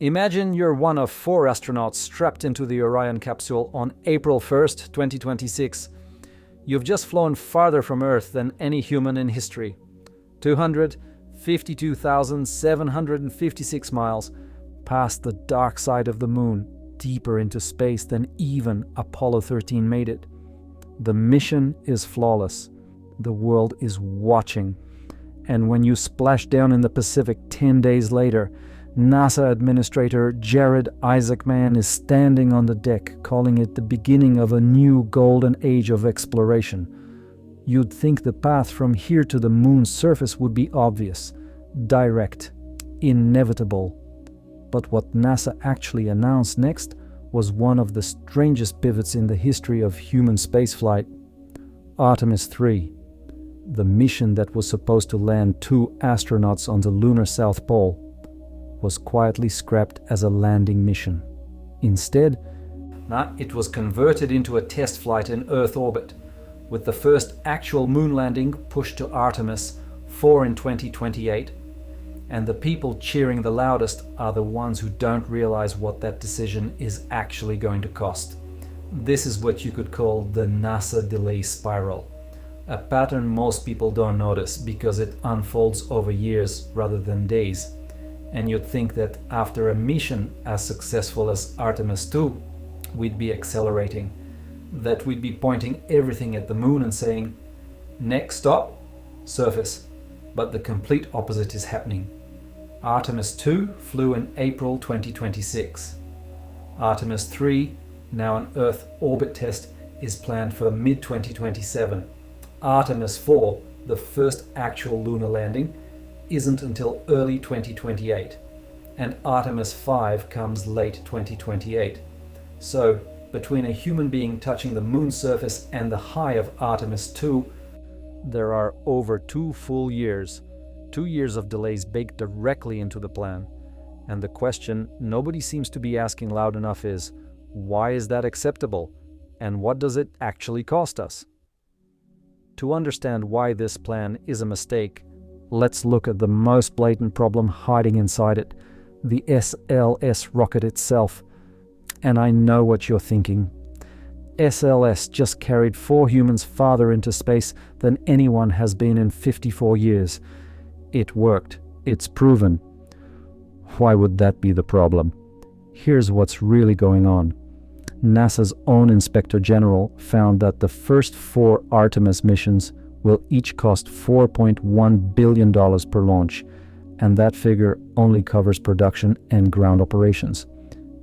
Imagine you're one of 4 astronauts strapped into the Orion capsule on April 1st, 2026. You've just flown farther from Earth than any human in history. 252,756 miles past the dark side of the Moon, deeper into space than even Apollo 13 made it. The mission is flawless. The world is watching. And when you splash down in the Pacific 10 days later, NASA Administrator Jared Isaacman is standing on the deck, calling it the beginning of a new golden age of exploration. You'd think the path from here to the Moon's surface would be obvious, direct, inevitable. But what NASA actually announced next was one of the strangest pivots in the history of human spaceflight. Artemis III, the mission that was supposed to land 2 astronauts on the lunar South Pole, was quietly scrapped as a landing mission. Instead, it was converted into a test flight in Earth orbit, with the first actual moon landing pushed to Artemis IV in 2028. And the people cheering the loudest are the ones who don't realize what that decision is actually going to cost. This is what you could call the NASA delay spiral. A pattern most people don't notice because it unfolds over years rather than days. And you'd think that after a mission as successful as Artemis II, we'd be accelerating, that we'd be pointing everything at the Moon and saying, next stop, surface. But the complete opposite is happening. Artemis II flew in April 2026. Artemis III, now an Earth orbit test, is planned for mid-2027. Artemis IV, the first actual lunar landing, isn't until early 2028, and Artemis V comes late 2028. So, between a human being touching the Moon's surface and the high of Artemis II, there are over 2 full years. 2 years of delays baked directly into the plan. And the question nobody seems to be asking loud enough is, why is that acceptable? And what does it actually cost us? To understand why this plan is a mistake, let's look at the most blatant problem hiding inside it, the SLS rocket itself. And I know what you're thinking. SLS just carried 4 humans farther into space than anyone has been in 54 years. It worked. It's proven. Why would that be the problem? Here's what's really going on. NASA's own Inspector General found that the first 4 Artemis missions will each cost $4.1 billion per launch, and that figure only covers production and ground operations.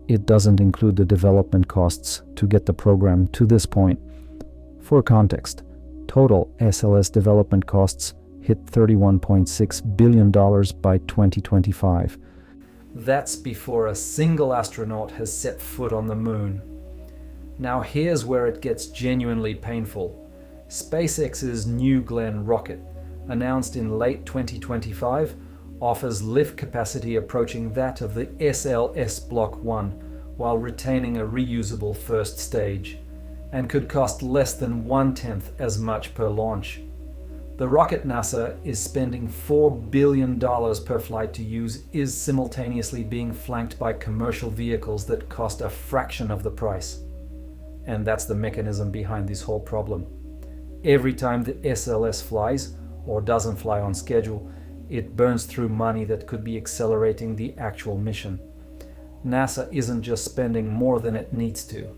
It doesn't include the development costs to get the program to this point. For context, total SLS development costs hit $31.6 billion by 2025. That's before a single astronaut has set foot on the Moon. Now here's where it gets genuinely painful. SpaceX's New Glenn rocket, announced in late 2025, offers lift capacity approaching that of the SLS Block 1 while retaining a reusable first stage, and could cost less than 1/10 as much per launch. The rocket NASA is spending $4 billion per flight to use is simultaneously being flanked by commercial vehicles that cost a fraction of the price. And that's the mechanism behind this whole problem. Every time the SLS flies, or doesn't fly on schedule, it burns through money that could be accelerating the actual mission. NASA isn't just spending more than it needs to.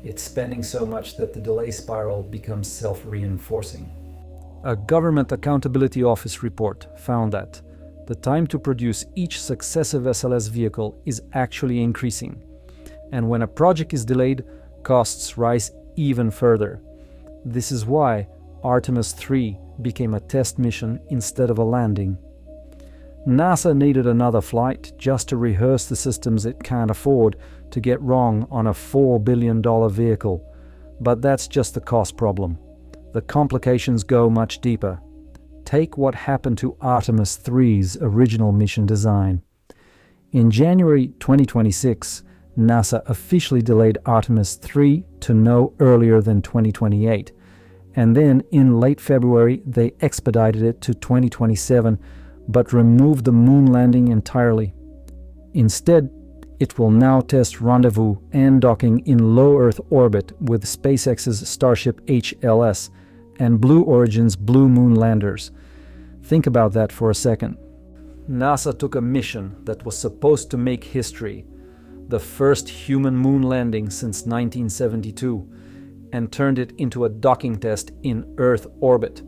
It's spending so much that the delay spiral becomes self-reinforcing. A Government Accountability Office report found that the time to produce each successive SLS vehicle is actually increasing. And when a project is delayed, costs rise even further. This is why Artemis III became a test mission instead of a landing. NASA needed another flight just to rehearse the systems it can't afford to get wrong on a $4 billion vehicle. But that's just the cost problem. The complications go much deeper. Take what happened to Artemis III's original mission design. In January 2026, NASA officially delayed Artemis III to no earlier than 2028, and then in late February they expedited it to 2027, but removed the moon landing entirely. Instead, It will now test rendezvous and docking in low Earth orbit with SpaceX's Starship HLS and Blue Origin's Blue Moon landers. Think about that for a second. NASA took a mission that was supposed to make history, the first human moon landing since 1972, and turned it into a docking test in Earth orbit.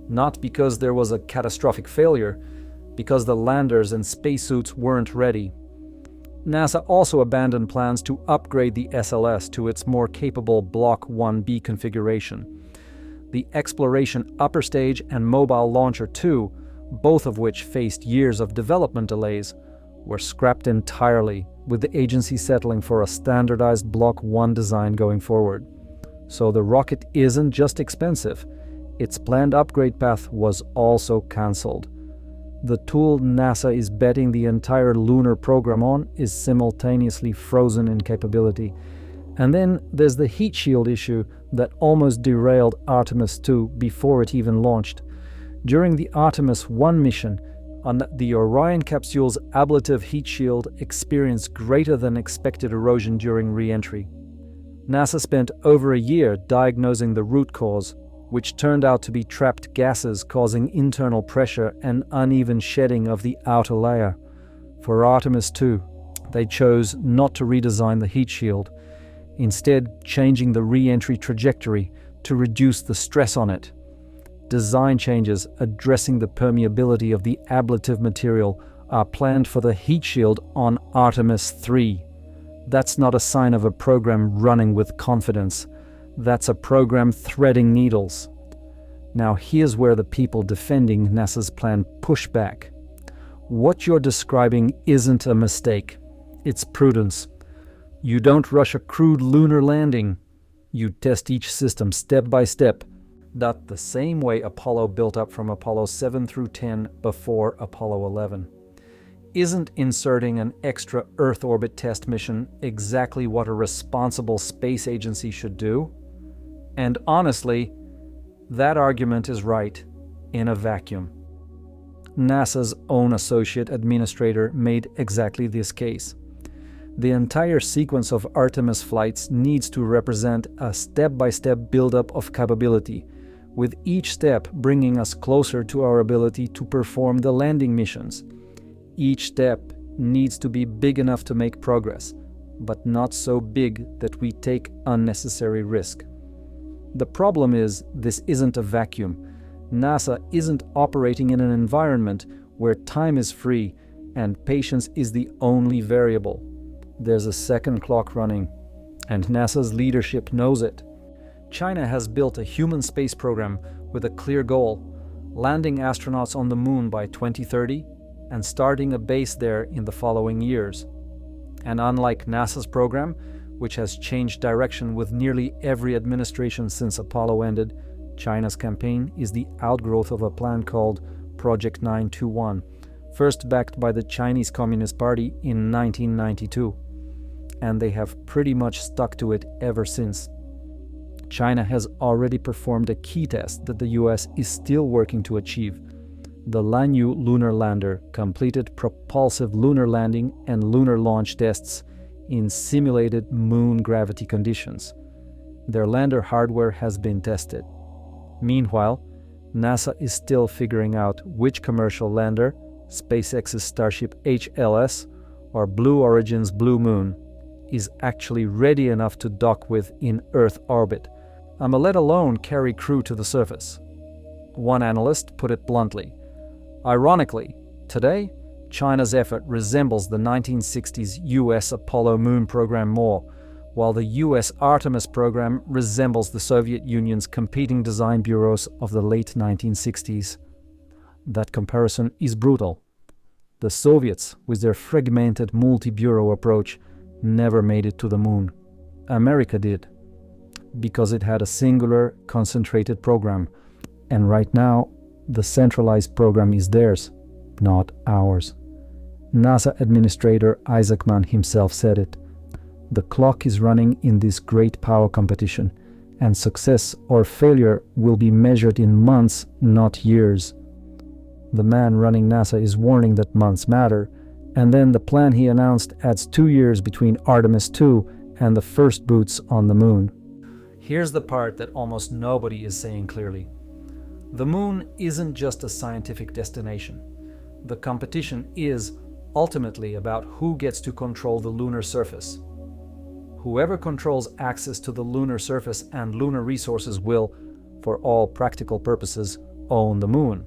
Not because there was a catastrophic failure, because the landers and spacesuits weren't ready. NASA also abandoned plans to upgrade the SLS to its more capable Block 1B configuration. The Exploration Upper Stage and Mobile Launcher 2, both of which faced years of development delays, were scrapped entirely, with the agency settling for a standardized Block 1 design going forward. So the rocket isn't just expensive, its planned upgrade path was also cancelled. The tool NASA is betting the entire lunar program on is simultaneously frozen in capability. And then there's the heat shield issue that almost derailed Artemis II before it even launched. During the Artemis I mission, the Orion capsule's ablative heat shield experienced greater than expected erosion during re-entry. NASA spent over a year diagnosing the root cause, which turned out to be trapped gases causing internal pressure and uneven shedding of the outer layer. For Artemis II, they chose not to redesign the heat shield, instead changing the re-entry trajectory to reduce the stress on it. Design changes addressing the permeability of the ablative material are planned for the heat shield on Artemis III. That's not a sign of a program running with confidence. That's a program threading needles. Now here's where the people defending NASA's plan push back. What you're describing isn't a mistake. It's prudence. You don't rush a crude lunar landing. You test each system step by step. That's the same way Apollo built up from Apollo 7 through 10 before Apollo 11. Isn't inserting an extra Earth orbit test mission exactly what a responsible space agency should do? And honestly, that argument is right in a vacuum. NASA's own associate administrator made exactly this case. The entire sequence of Artemis flights needs to represent a step-by-step buildup of capability, with each step bringing us closer to our ability to perform the landing missions. Each step needs to be big enough to make progress, but not so big that we take unnecessary risk. The problem is, this isn't a vacuum. NASA isn't operating in an environment where time is free and patience is the only variable. There's a second clock running, and NASA's leadership knows it. China has built a human space program with a clear goal: landing astronauts on the moon by 2030 and starting a base there in the following years. And unlike NASA's program, which has changed direction with nearly every administration since Apollo ended, China's campaign is the outgrowth of a plan called Project 921, first backed by the Chinese Communist Party in 1992. And they have pretty much stuck to it ever since. China has already performed a key test that the US is still working to achieve. The Lanyu lunar lander completed propulsive lunar landing and lunar launch tests in simulated moon gravity conditions. Their lander hardware has been tested. Meanwhile, NASA is still figuring out which commercial lander, SpaceX's Starship HLS or Blue Origin's Blue Moon, is actually ready enough to dock with in Earth orbit, let alone carry crew to the surface. One analyst put it bluntly. Ironically, today, China's effort resembles the 1960s US Apollo moon program more, while the US Artemis program resembles the Soviet Union's competing design bureaus of the late 1960s. That comparison is brutal. The Soviets, with their fragmented multi-bureau approach, never made it to the moon. America did, because it had a singular, concentrated program, and right now, the centralized program is theirs, not ours. NASA Administrator Isaac Mann himself said it. The clock is running in this great power competition, and success or failure will be measured in months, not years. The man running NASA is warning that months matter, And then the plan he announced adds 2 years between Artemis II and the first boots on the moon. Here's the part that almost nobody is saying clearly. The moon isn't just a scientific destination. The competition is ultimately about who gets to control the lunar surface. Whoever controls access to the lunar surface and lunar resources will, for all practical purposes, own the moon.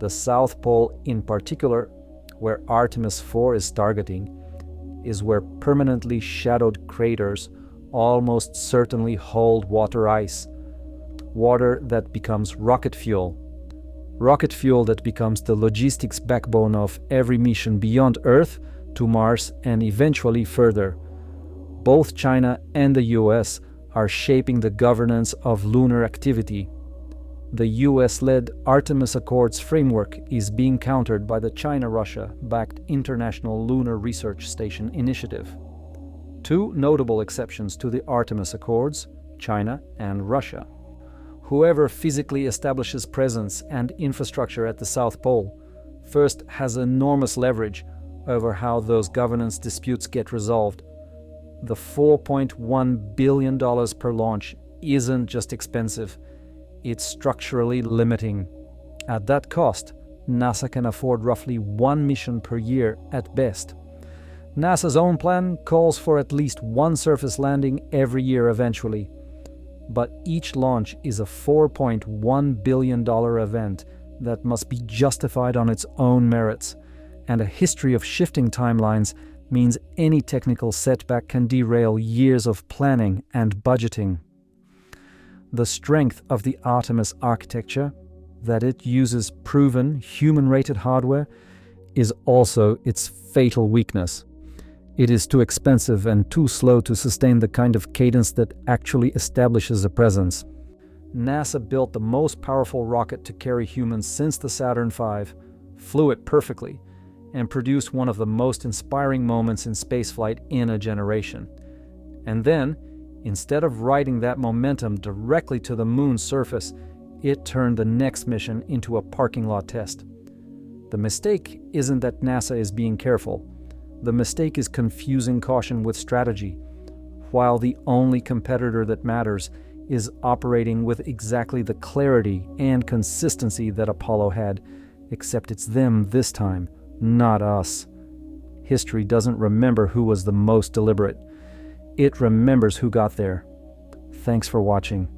The South Pole in particular, where Artemis IV is targeting, is where permanently shadowed craters almost certainly hold water ice. Water that becomes rocket fuel. Rocket fuel that becomes the logistics backbone of every mission beyond Earth to Mars and eventually further. Both China and the US are shaping the governance of lunar activity. The US-led Artemis Accords framework is being countered by the China-Russia-backed International Lunar Research Station initiative. Two notable exceptions to the Artemis Accords, China and Russia. Whoever physically establishes presence and infrastructure at the South Pole first has enormous leverage over how those governance disputes get resolved. The $4.1 billion per launch isn't just expensive, it's structurally limiting. At that cost, NASA can afford roughly 1 mission per year at best. NASA's own plan calls for at least 1 surface landing every year eventually. But each launch is a $4.1 billion event that must be justified on its own merits, and a history of shifting timelines means any technical setback can derail years of planning and budgeting. The strength of the Artemis architecture, that it uses proven, human-rated hardware, is also its fatal weakness. It is too expensive and too slow to sustain the kind of cadence that actually establishes a presence. NASA built the most powerful rocket to carry humans since the Saturn V, flew it perfectly, and produced one of the most inspiring moments in spaceflight in a generation. And then, instead of riding that momentum directly to the moon's surface, it turned the next mission into a parking lot test. The mistake isn't that NASA is being careful. The mistake is confusing caution with strategy, while the only competitor that matters is operating with exactly the clarity and consistency that Apollo had, except it's them this time, not us. History doesn't remember who was the most deliberate. It remembers who got there. Thanks for watching.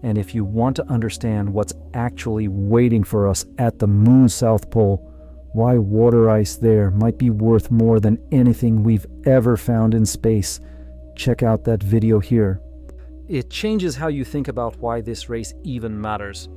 And if you want to understand what's actually waiting for us at the moon's South Pole, why water ice there might be worth more than anything we've ever found in space, check out that video here. It changes how you think about why this race even matters.